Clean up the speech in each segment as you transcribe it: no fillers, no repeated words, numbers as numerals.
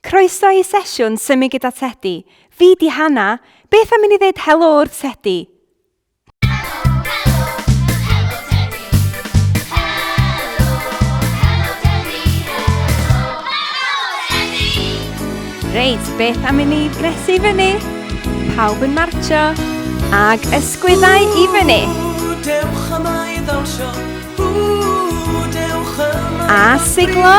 Croeso i sesiwn Symud gyda Tedi. Fi di Hanna. Beth am i ni ddweud helo wrth Tedi? Reit, beth am i ni gnesu fyny? Pawb yn martio, ag ysgwyddau i fyny. Dewch yma i ddawnsio, dewch yma a siglo.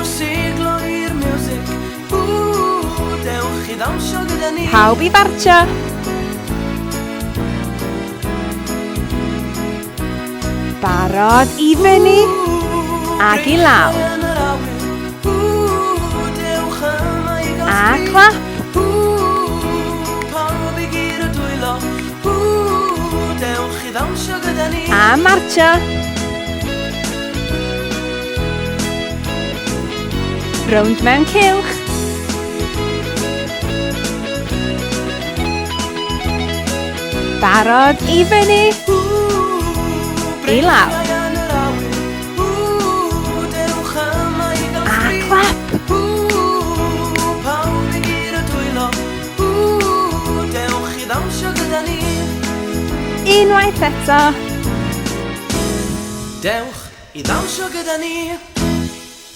Siglo i'r music, dewch i ddawnsio gyda ni. Pawb i fartio. Barod i fyny, ag i lawr. A clap. Pawb i gyd o dwylo, dewch i ddawnsio gyda ni. A martio. Rownd mewn cylch. Barod i fyny, i lawr. A clap. Unwaith eto. Dewch i ddawnsio gyda ni.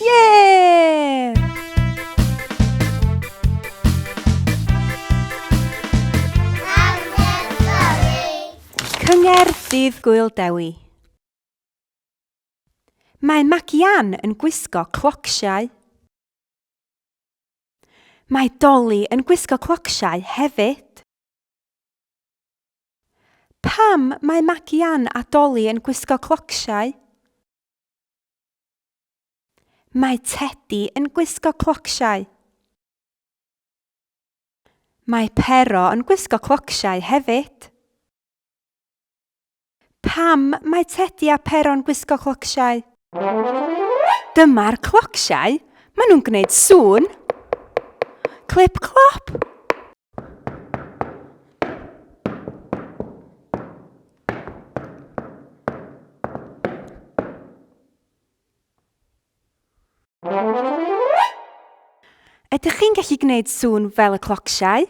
Ie! Cyngerdd Dydd Gwyl Dewi. Mae Magian yn gwisgo clocsiau. Mae Dolly yn gwisgo clocsiau hefyd. Pam mae Magian a Dolly yn gwisgo clocsiau? Mae Tedi yn gwisgo clocsiau. Mae Pero yn gwisgo clocsiau hefyd. Pam mae Tedi a Pero yn gwisgo clocsiau? Dyma'r clocsiau. Maen nhw'n gwneud sŵn. Clip clop. Ydych chi'n gallu gwneud sŵn fel y clocsiau?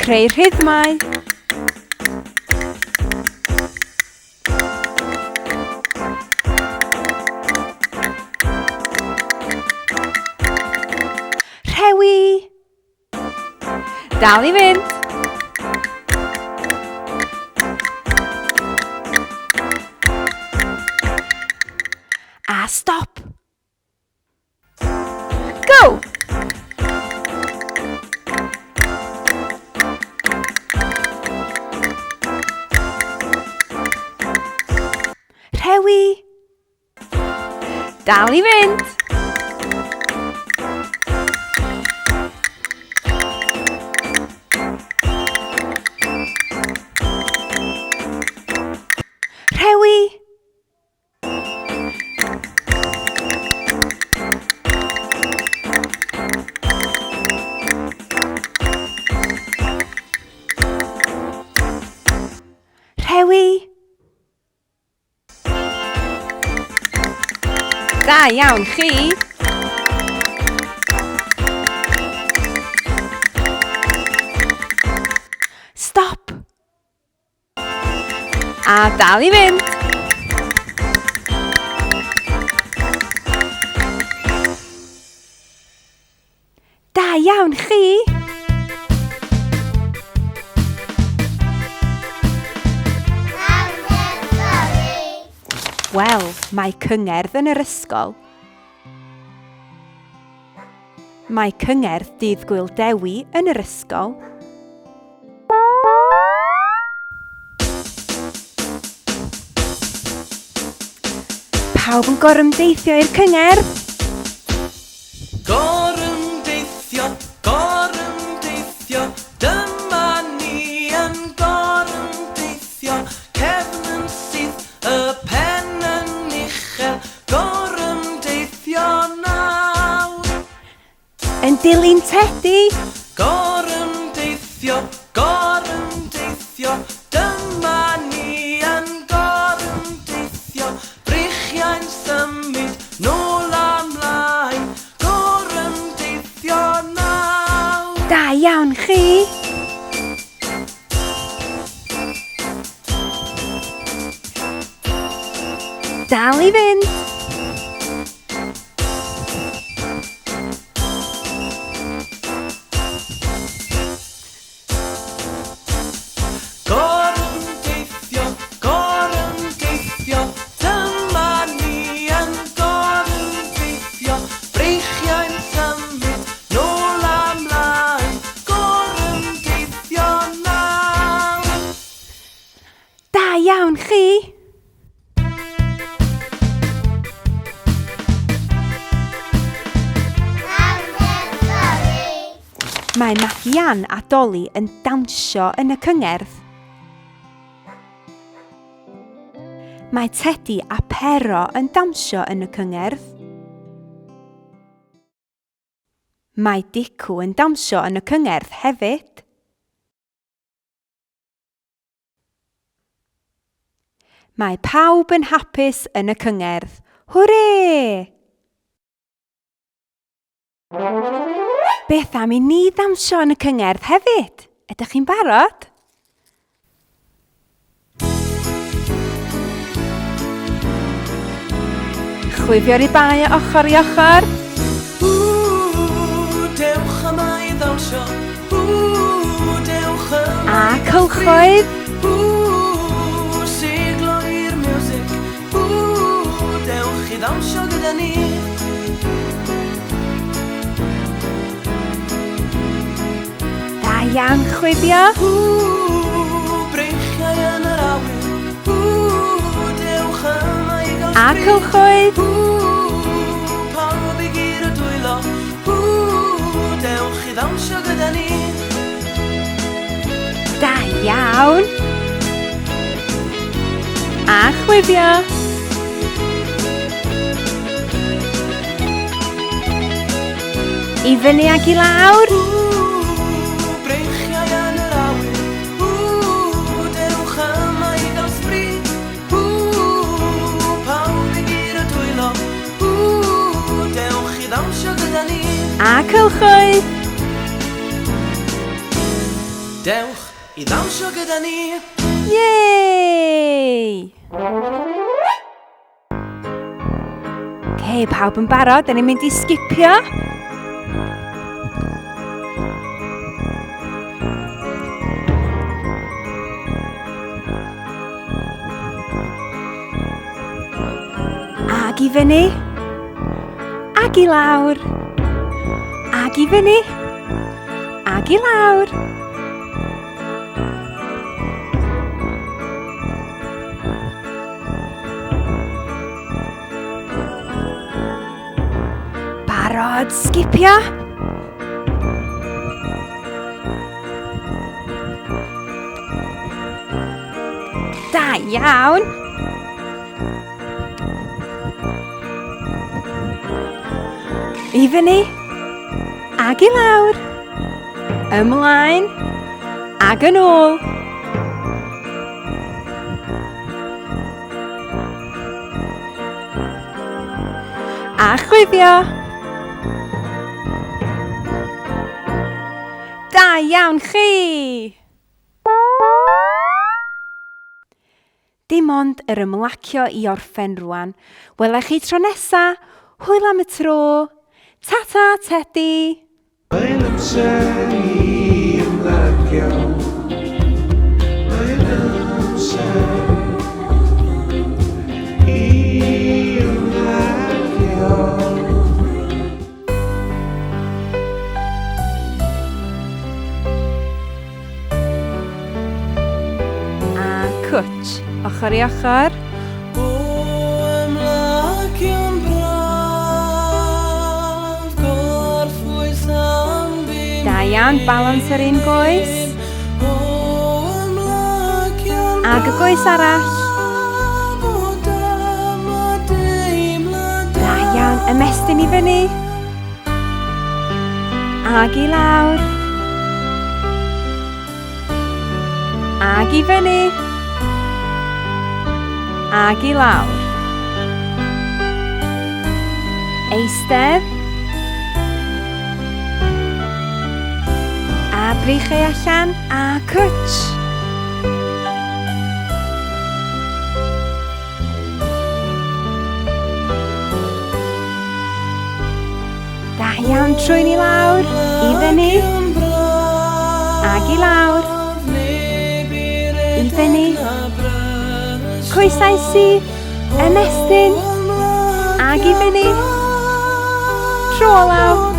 Creu rhythmau. Rhewi. Dal i fynd. A stop. Go. Rhewi. Dal i fynd. Rhewi. Rhewi. Da iawn chi. Stop. A dal i fynd. Da iawn chi. Wel, mae Cyngerdd yn yr ysgol. Mae Cyngerdd Dydd Gwyl Dewi yn yr ysgol. Pawb yn gorymdeithio i'r cyngerdd. Gorymdeithio, gorymdeithio, dyma ni yn gorymdeithio. Cefn sydd y pen yn uchel, gorymdeithio nawr. Yn dilyn Tedi. Gorymdeithio, gorymdeithio, dyma ni yn gorymdeithio. Dal I fynd. Dyma ni yn gorfeithio, breichiau'n symud nôl a mlaen, gorfeithio nawr. Da iawn chi. Mae Magian a Dolly yn dawnsio yn y cyngerdd. Mae Tedi a Pero yn dawnsio yn y cyngerdd. Mae Dicw yn dawnsio yn y cyngerdd hefyd. Mae pawb yn hapus yn y cyngerdd. Hwrê! Beth am I ni ddawnsio yn y cyngerdd hefyd? Ydych chi'n barod? Chwifio'r I bai o ochr I ochr. Dewch yma I ddawnsio. Dewch yma A cylchoedd. Siglo i'r music. Dewch I ddawnsio gyda ni. Da iawn chwifio. Breichiau yn yr awyr. Dewch yma I gael A cylchoedd. Pawb I gyd o dwylo. Dewch I ddawnsio gyda ni. Da iawn. A chwifio. I fyny ag I lawr. Breichiau yn yr awyr. Dewch yma I gael sbri. Pawb I gyd o dwylo. Dewch I ddawnsio gyda ni. A cylchoedd. Dewch I ddawnsio gyda ni. Yay! Pawb yn barod, dan ni'n mynd I sgipio. Ag I fyny. Ag I lawr. Ag I fyny. Ag I lawr. Barod, sgipio. Da iawn. I fyny. Ag I lawr. Ymlaen. Ag yn ôl. A chwifio. Da iawn chi! Dim ond yr ymlacio I orffen rwan. Welai chi tro nesa. Hwyl am y tro. Ta-ta, Tedi. Mae'n amser I ymlacio. Mae'n amser I ymlacio. A cwtsh, ochr I ochr. O ymlacio'n braf, gorffwys am bum. Da iawn, balans yr un goes. O ymlacio'n Ag y goes arall. braf, o dyma deimlad Da iawn, ymestyn I fyny. Ag I lawr. Ag I fyny. Ag I lawr. Eistedd. A breichau allan. A cwtsh. Trwy ni lawr, I fyny, ag I lawr, I fyny. Coesau syth, ymestyn, ag I fyny. Tro lawr.